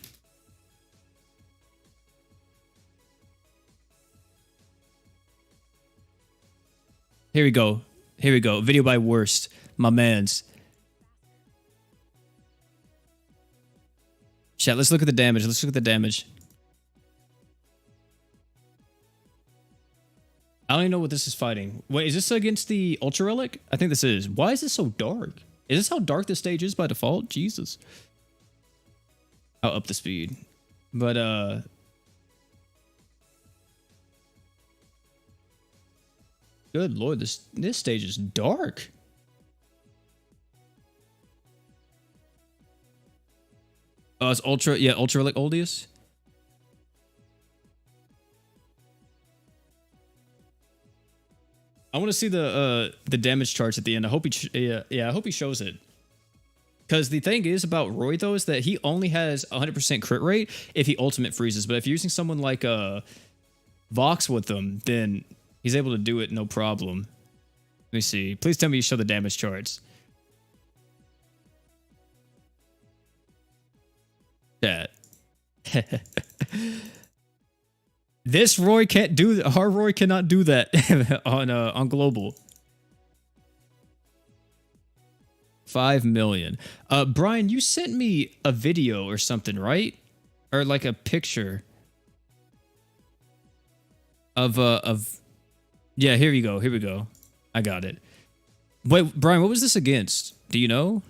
A: Here we go. Here we go. Video by Worst. My mans. Chat, let's look at the damage. Let's look at the damage. I don't even know what this is fighting. Wait, is this against the Ultra Relic? I think this is. Why is this so dark? Is this how dark this stage is by default? Jesus. I'll up the speed. But, good lord, this stage is dark. Oh, it's Ultra, yeah, Ultra Relic Oldius. I want to see the damage charts at the end. I hope he I hope he shows it. Because the thing is about Roy though is that he only has 100% crit rate if he ultimate freezes. But if you're using someone like Vox with them, then he's able to do it no problem. Let me see. Please tell me you show the damage charts. Chat. This Roy can't do that. Our Roy cannot do that on global. 5 million. Brian, you sent me a video or something, right? Or like a picture of yeah, here we go. Here we go. I got it. Wait, Brian, what was this against? Do you know?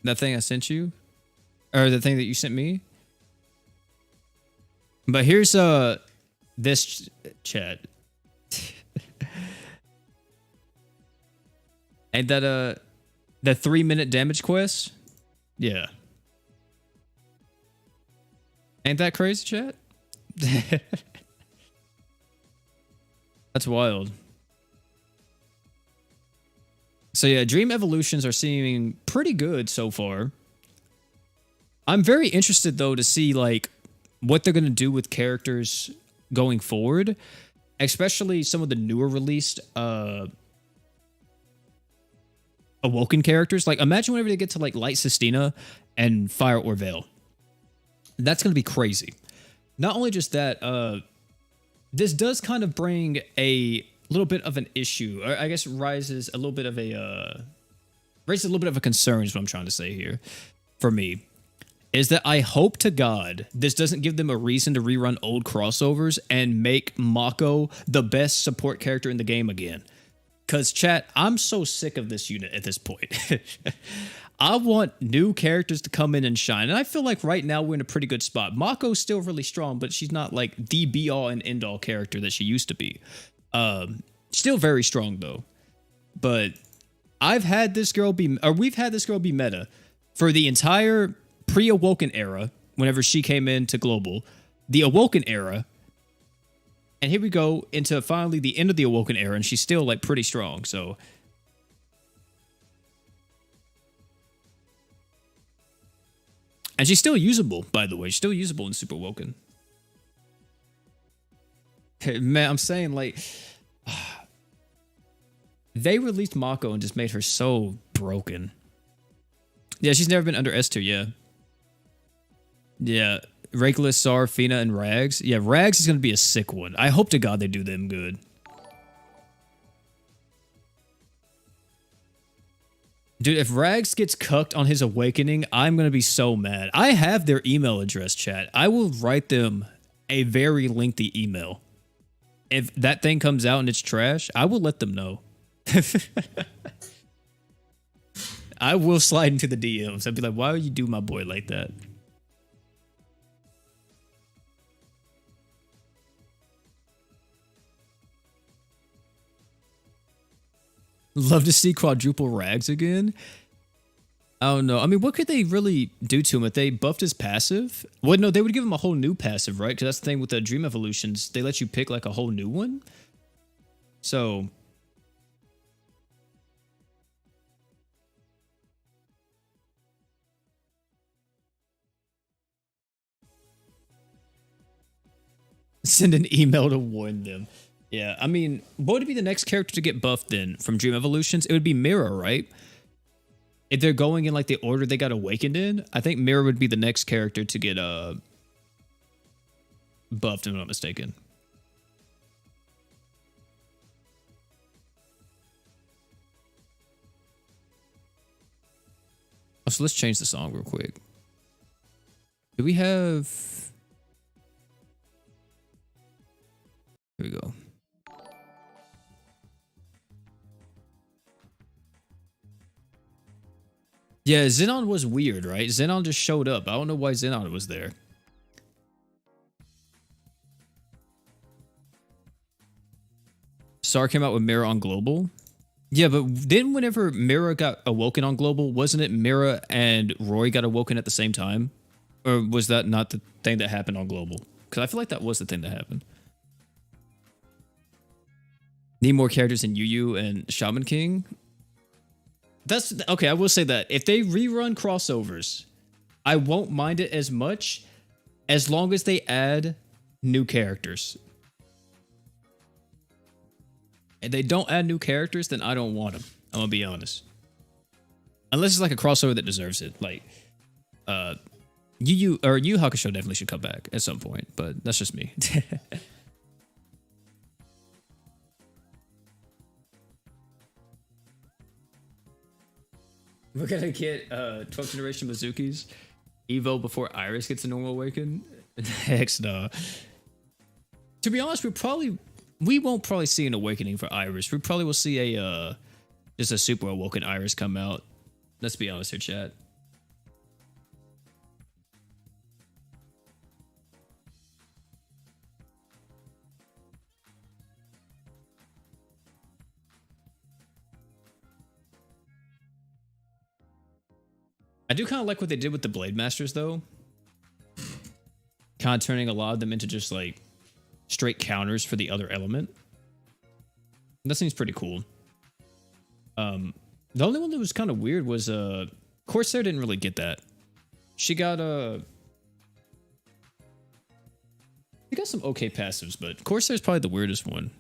A: That thing I sent you? Or the thing that you sent me? But here's this chat. And that the 3-minute damage quest? Yeah. Ain't that crazy, chat? That's wild. So yeah, Dream Evolutions are seeming pretty good so far. I'm very interested though to see like what they're going to do with characters going forward, especially some of the newer released awoken characters. Like imagine whenever they get to like Light Sistina and Fire Orvale. That's going to be crazy. Not only just that, this does kind of bring a little bit of an issue, or I guess raises a little bit of a concern is what I'm trying to say here for me. Is that I hope to God this doesn't give them a reason to rerun old crossovers and make Mako the best support character in the game again. Because, chat, I'm so sick of this unit at this point. I want new characters to come in and shine. And I feel like right now we're in a pretty good spot. Mako's still really strong, but she's not like the be-all and end-all character that she used to be. Still very strong, though. But we've had this girl be meta for the entire pre-Awoken era, whenever she came into Global, the Awoken era, and here we go into finally the end of the Awoken era, and she's still like pretty strong, so. And she's still usable, by the way. She's still usable in Super Awoken. Man, I'm saying like, they released Mako and just made her so broken. Yeah, she's never been under S tier, yeah. Yeah, Rakeless, Sar, Fina, and Rags. Yeah, Rags is going to be a sick one. I hope to God they do them good. Dude, if Rags gets cucked on his awakening, I'm going to be so mad. I have their email address, chat. I will write them a very lengthy email. If that thing comes out and it's trash, I will let them know. I will slide into the DMs. I'd be like, why would you do my boy like that? Love to see quadruple Rags again. I don't know. I mean, what could they really do to him if they buffed his passive? Well, no, they would give him a whole new passive, right? Because that's the thing with the Dream Evolutions. They let you pick like a whole new one. So... send an email to warn them. Yeah, I mean, what would be the next character to get buffed then from Dream Evolutions? It would be Mira, right? If they're going in like the order they got awakened in, I think Mira would be the next character to get buffed, if I'm not mistaken. Oh, so let's change the song real quick. Do we have... Here we go. Yeah, Xenon was weird, right? Xenon just showed up. I don't know why Xenon was there. Star came out with Mira on Global. Yeah, but then whenever Mira got awoken on Global, wasn't it Mira and Roy got awoken at the same time? Or was that not the thing that happened on Global? Because I feel like that was the thing that happened. Need more characters in Yu Yu and Shaman King. That's okay. I will say that if they rerun crossovers, I won't mind it as much as long as they add new characters. If they don't add new characters, then I don't want them. I'm gonna be honest. Unless it's like a crossover that deserves it. Like, Yu Yu Hakusho definitely should come back at some point, but that's just me. We're gonna get 12th generation Mizukis Evo before Iris gets a normal awaken. Heck no. To be honest, we won't probably see an awakening for Iris. We probably will see a just a super awoken Iris come out. Let's be honest here, chat. I do kind of like what they did with the Blade Masters, though. Kind of turning a lot of them into just like straight counters for the other element. That seems pretty cool. The only one that was kind of weird was Corsair didn't really get that. She got some okay passives, but Corsair's probably the weirdest one.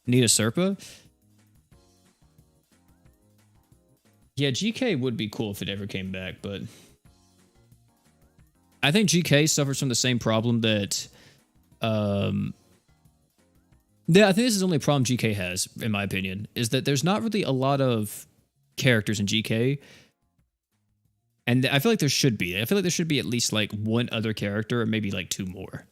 A: Nita Serpa. Yeah, GK would be cool if it ever came back, but I think GK suffers from the same problem that yeah, I think this is the only problem GK has, in my opinion, is that there's not really a lot of characters in GK. And I feel like there should be. I feel like there should be at least like one other character or maybe like two more.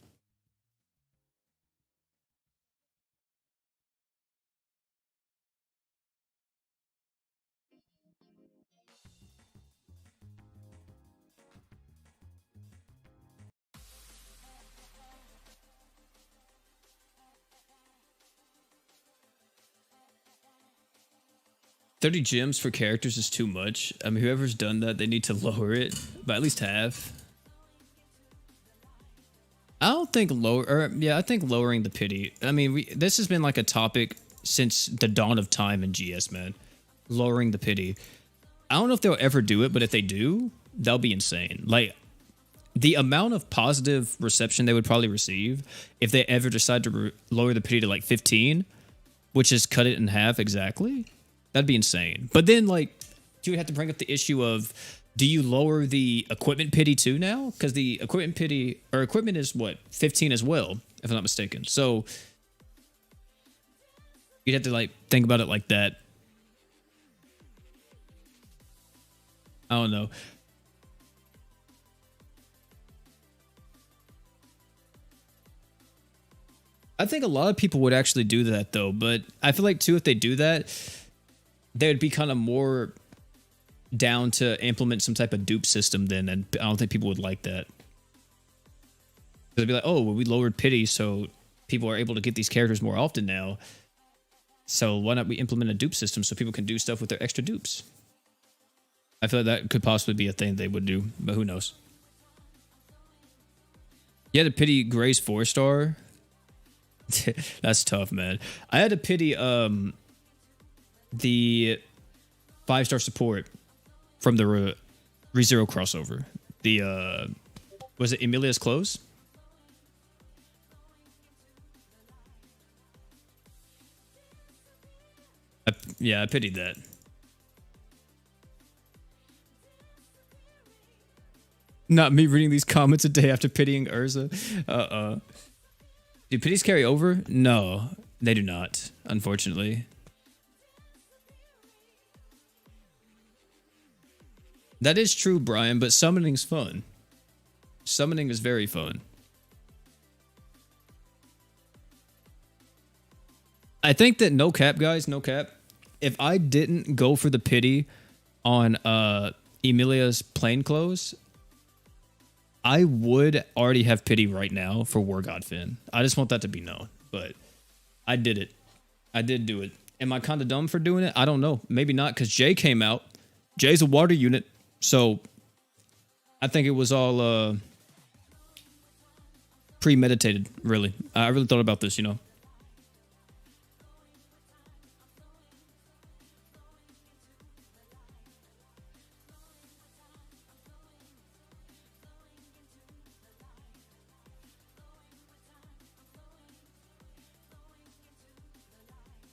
A: 30 gems for characters is too much. I mean, whoever's done that, they need to lower it by at least half. I don't think I think lowering the pity. I mean, this has been like a topic since the dawn of time in GS, man. Lowering the pity. I don't know if they'll ever do it, but if they do, that'll be insane. Like, the amount of positive reception they would probably receive if they ever decide to lower the pity to like 15, which is cut it in half exactly, that'd be insane. But then, like, you would have to bring up the issue of, do you lower the equipment pity too now? Because the equipment pity, or equipment is what, 15 as well, if I'm not mistaken. So you'd have to like think about it like that. I don't know. I think a lot of people would actually do that though, but I feel like too, if they do that, they would be kind of more down to implement some type of dupe system then, and I don't think people would like that. They'd be like, oh, well, we lowered pity, so people are able to get these characters more often now. So why not we implement a dupe system so people can do stuff with their extra dupes? I feel like that could possibly be a thing they would do, but who knows? Yeah, the pity Gray's 4-star. That's tough, man. I had to pity the 5-star support from the ReZero crossover. The was it Emilia's Close? Yeah, I pitied that. Not me reading these comments a day after pitying Erza. Do pities carry over? No, they do not, unfortunately. That is true, Brian, but summoning's fun. Summoning is very fun. I think that no cap, guys, no cap. If I didn't go for the pity on Emilia's plain clothes, I would already have pity right now for War God Finn. I just want that to be known. But I did it. I did do it. Am I kind of dumb for doing it? I don't know. Maybe not, because Jay came out. Jay's a water unit. So I think it was all premeditated, really. I really thought about this, you know.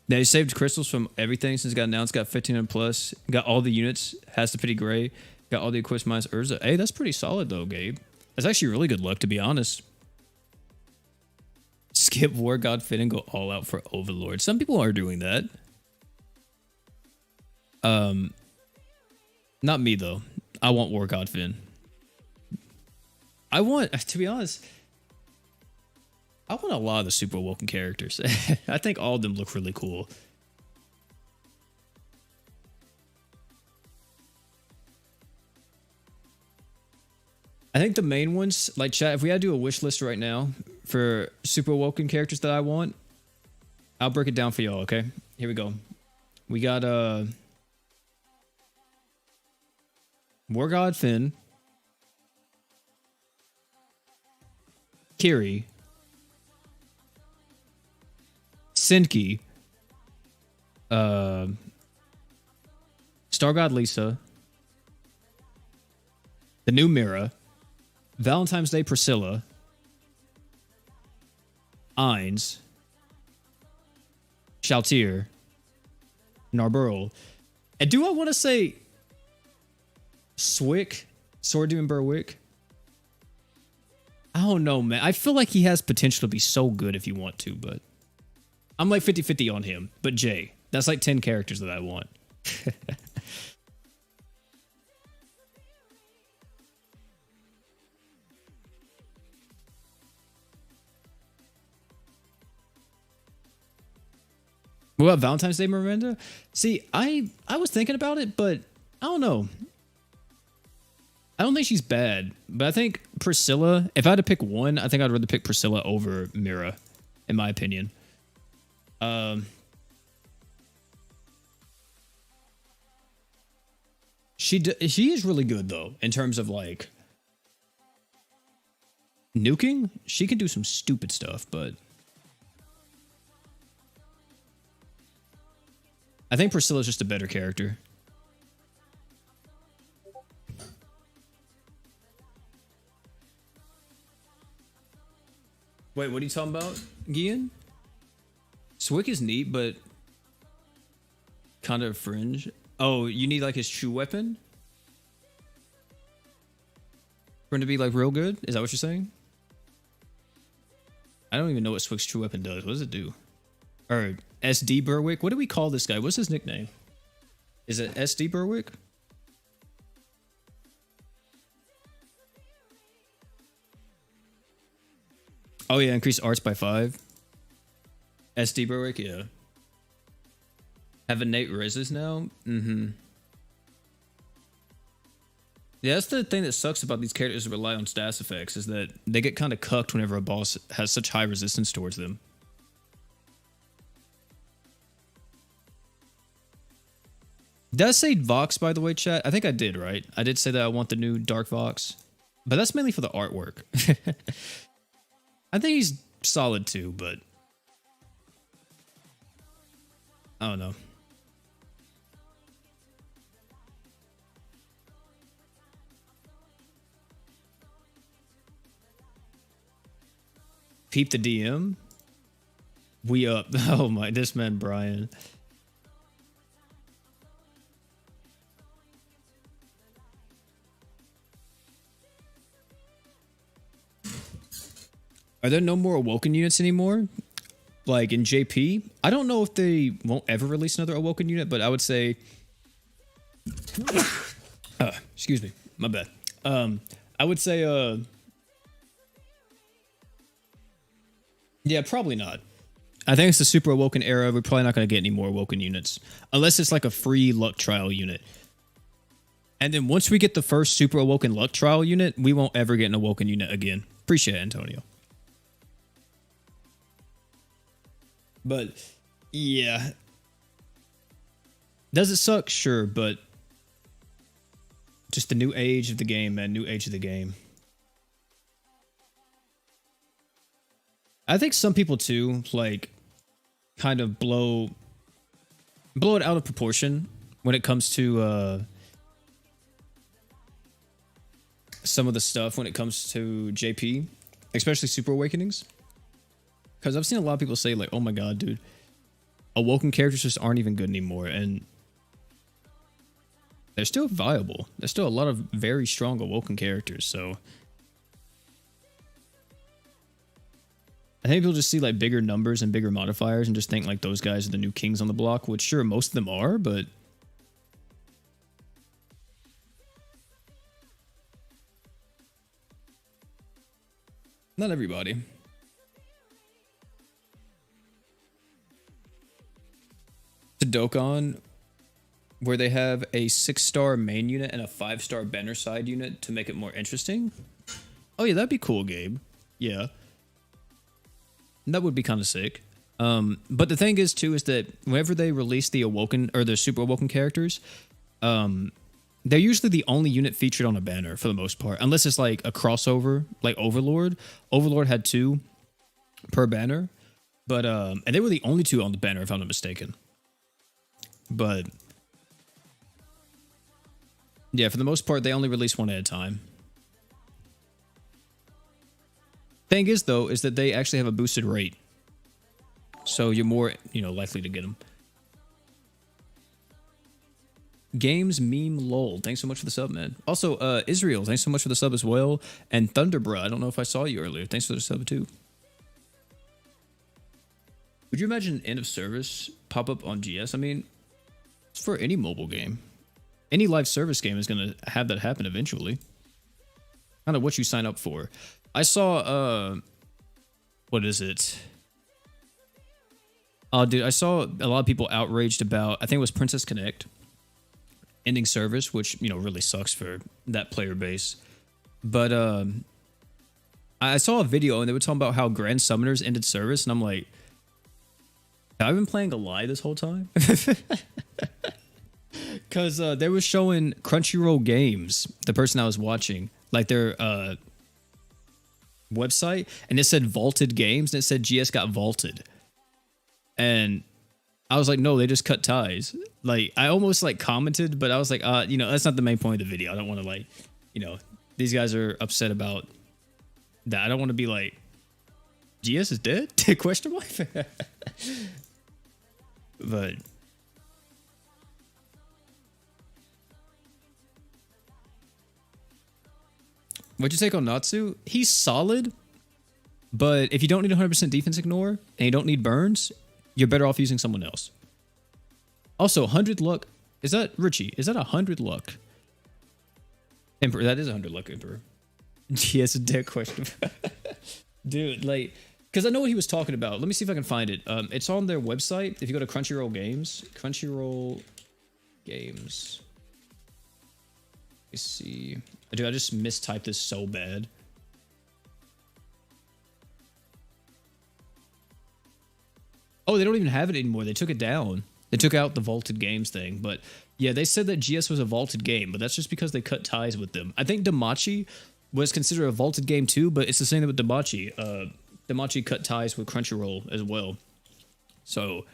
A: They saved crystals from everything since it got announced. Got 1500 plus. Got all the units. Has the pretty gray. Got all the equips minus Erza. Hey, that's pretty solid though, Gabe. That's actually really good luck, to be honest. Skip War God Finn and go all out for Overlord. Some people are doing that. Not me though. I want War God Finn. I want, to be honest, I want a lot of the Super Awoken characters. I think all of them look really cool. I think the main ones, like chat, if we had to do a wish list right now for Super Awoken characters that I want, I'll break it down for y'all, okay? Here we go. We got War God Finn, Kiri, Senki, Star God Lisa, the new Mira, Valentine's Day Priscilla, Ainz, Shaltir, Narburl. And do I want to say Swick, Sword Demon Berwick? I don't know, man. I feel like he has potential to be so good if you want to, but I'm like 50-50 on him. But Jay, that's like 10 characters that I want. What about Valentine's Day Miranda? See, I was thinking about it, but I don't know. I don't think she's bad, but I think Priscilla, if I had to pick one, I think I'd rather pick Priscilla over Mira, in my opinion. She is really good though, in terms of like nuking. She can do some stupid stuff, but I think Priscilla's just a better character. Wait, what are you talking about, Gian? Swick is neat, but kind of fringe. Oh, you need like his true weapon for him to be like real good? Is that what you're saying? I don't even know what Swick's true weapon does. What does it do? Or SD Berwick? What do we call this guy? What's his nickname? Is it SD Berwick? Oh yeah, increase arts by 5. SD Berwick, yeah. Have innate reses now? Mm-hmm. Yeah, that's the thing that sucks about these characters that rely on stats effects, is that they get kind of cucked whenever a boss has such high resistance towards them. Did I say Vox, by the way, chat? I think I did, right? I did say that I want the new Dark Vox. But that's mainly for the artwork. I think he's solid too, but I don't know. Peep the DM. We up. Oh my, this man Brian. Are there no more Awoken units anymore? Like in JP? I don't know if they won't ever release another Awoken unit, but I would say... excuse me. My bad. I would say... yeah, probably not. I think it's the Super Awoken era. We're probably not going to get any more Awoken units. Unless it's like a free luck trial unit. And then once we get the first Super Awoken luck trial unit, we won't ever get an Awoken unit again. Appreciate it, Antonio. But, yeah. Does it suck? Sure, but just the new age of the game, man. New age of the game. I think some people too, like, kind of blow it out of proportion when it comes to some of the stuff when it comes to JP, especially Super Awakenings. Because I've seen a lot of people say, like, oh my god, dude, Awoken characters just aren't even good anymore. And they're still viable. There's still a lot of very strong Awoken characters, so I think people just see like bigger numbers and bigger modifiers and just think like those guys are the new kings on the block, which sure, most of them are, but not everybody. To Dokkan, where they have a 6-star main unit and a 5-star banner side unit to make it more interesting. Oh yeah, that'd be cool, Gabe. Yeah. That would be kind of sick. But the thing is, too, is that whenever they release the Awoken or the Super Awoken characters, they're usually the only unit featured on a banner for the most part, unless it's like a crossover, like Overlord. Overlord had 2 per banner, but and they were the only 2 on the banner, if I'm not mistaken. But yeah, for the most part, they only release 1 at a time. Thing is, though, is that they actually have a boosted rate, so you're more, likely to get them. Games meme lol. Thanks so much for the sub, man. Also, Israel, thanks so much for the sub as well. And Thunderbra, I don't know if I saw you earlier. Thanks for the sub too. Would you imagine end of service pop up on GS? I mean, it's for any mobile game. Any live service game is going to have that happen eventually. Kind of what you sign up for. I saw, what is it? Oh, dude, I saw a lot of people outraged about, I think it was Princess Connect ending service, which, really sucks for that player base. But I saw a video and they were talking about how Grand Summoners ended service, and I'm like, have I been playing a lie this whole time? Because they were showing Crunchyroll Games, the person I was watching, like their website, and it said vaulted games, and it said GS got vaulted. And I was like, no, they just cut ties. Like, I almost like commented, but I was like, that's not the main point of the video. I don't want to like, these guys are upset about that. I don't want to be like, GS is dead? Question mark? But what'd you take on Natsu? He's solid, but if you don't need 100% defense ignore and you don't need burns, you're better off using someone else. Also, 100 luck. Is that Richie? Is that 100 luck? Emperor. That is 100 luck, Emperor. Yes, a dead question. Dude, like, because I know what he was talking about. Let me see if I can find it. It's on their website. If you go to Crunchyroll Games. Crunchyroll Games. Let's see. Dude, I just mistyped this so bad. Oh, they don't even have it anymore. They took it down. They took out the vaulted games thing. But yeah, they said that GS was a vaulted game, but that's just because they cut ties with them. I think Damachi was considered a vaulted game too, but it's the same thing with Damachi. Damachi cut ties with Crunchyroll as well. So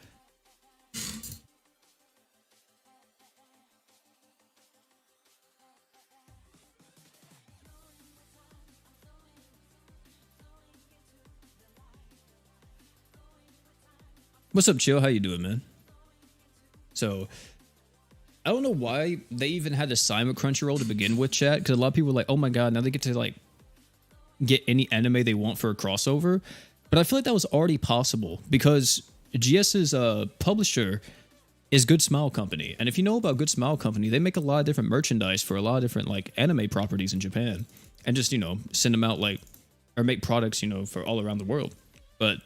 A: what's up, Chill? How you doing, man? So I don't know why they even had to sign with Crunchyroll to begin with, chat, because a lot of people were like, oh my god, now they get to like get any anime they want for a crossover. But I feel like that was already possible because GS's publisher is Good Smile Company. And if you know about Good Smile Company, they make a lot of different merchandise for a lot of different like anime properties in Japan. And just, send them out like, or make products, for all around the world. But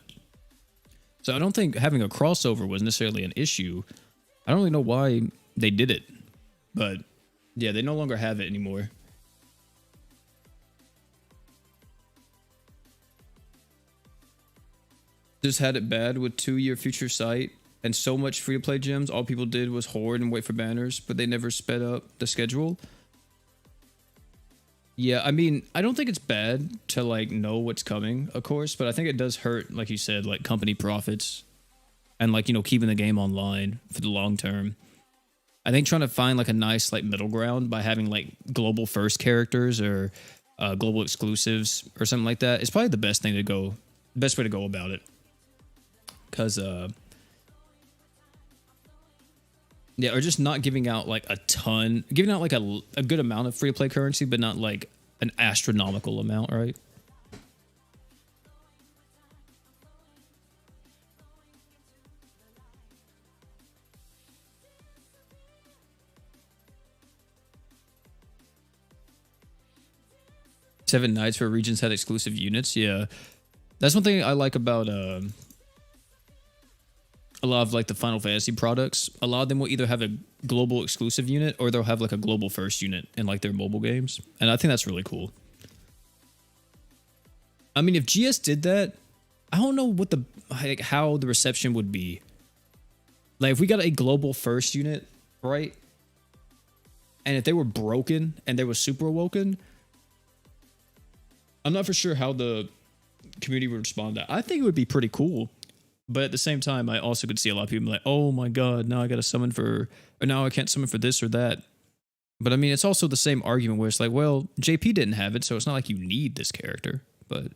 A: So I don't think having a crossover was necessarily an issue. I don't really know why they did it, but yeah, they no longer have it anymore. Just had it bad with 2-year future sight and so much free to play gems. All people did was hoard and wait for banners, but they never sped up the schedule. Yeah, I mean, I don't think it's bad to like know what's coming, of course, but I think it does hurt, like you said, like company profits and like, you know, keeping the game online for the long term. I think trying to find like a nice like middle ground by having like global first characters or global exclusives or something like that is probably the best thing to go, best way to go about it. Cause yeah, or just not giving out like a ton, giving out like a good amount of free to play currency, but not like an astronomical amount, right? Seven nights where regions had exclusive units. Yeah, that's one thing I like about a lot of like the Final Fantasy products. A lot of them will either have a global exclusive unit or they'll have like a global first unit in like their mobile games, and I think that's really cool. I mean, if GS did that, I don't know what the like how the reception would be. Like if we got a global first unit, right? And if they were broken and they were super awoken, I'm not for sure how the community would respond to that. I think it would be pretty cool. But at the same time, I also could see a lot of people like, oh my God, now I got to summon for, or now I can't summon for this or that. But I mean, it's also the same argument where it's like, well, JP didn't have it, so it's not like you need this character. But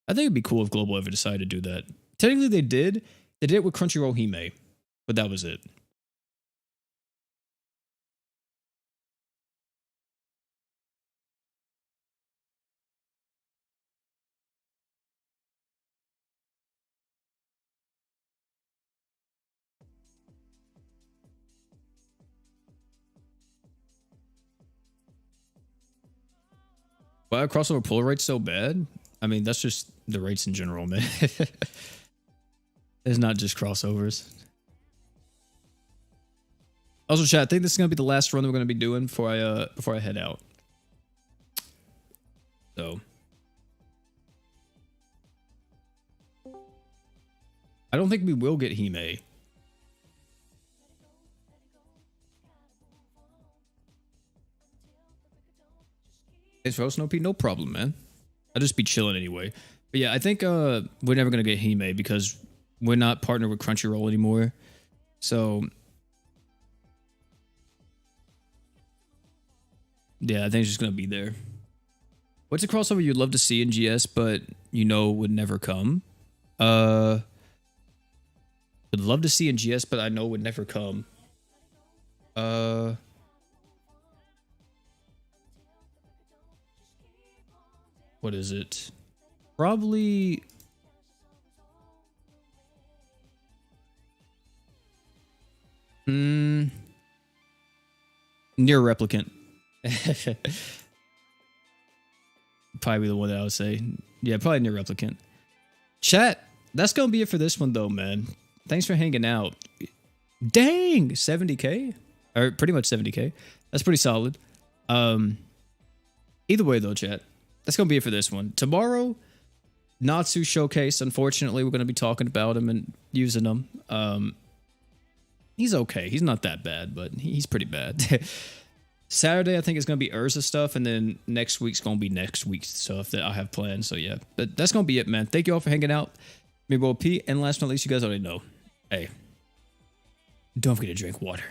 A: I think it'd be cool if Global ever decided to do that. Technically, they did. They did it with Crunchyroll Hime, but that was it. Why are crossover pull rates so bad? I mean, that's just the rates in general, man. It's not just crossovers. Also, chat, I think this is gonna be the last run that we're gonna be doing before I head out. So I don't think we will get Hime. Thanks for hosting, OP. No problem, man. I'll just be chilling anyway. But yeah, I think we're never gonna get Hime because we're not partnered with Crunchyroll anymore. So yeah, I think it's just gonna be there. What's a crossover you'd love to see in GS, but you know would never come? Would love to see in GS, but I know would never come. What is it? Probably. Near Replicant. Probably the one that I would say. Yeah, probably Near Replicant. Chat, that's gonna be it for this one though, man. Thanks for hanging out. Dang, 70k? Or pretty much 70k. That's pretty solid. Either way though, chat. That's gonna be it for this one. Tomorrow, Natsu showcase. Unfortunately, we're gonna be talking about him and using him. He's okay. He's not that bad, but he's pretty bad. Saturday, I think it's gonna be Erza stuff, and then next week's gonna be next week's stuff that I have planned. So yeah, but that's gonna be it, man. Thank you all for hanging out. Me, Pete, and last but not least, you guys already know. Hey, don't forget to drink water.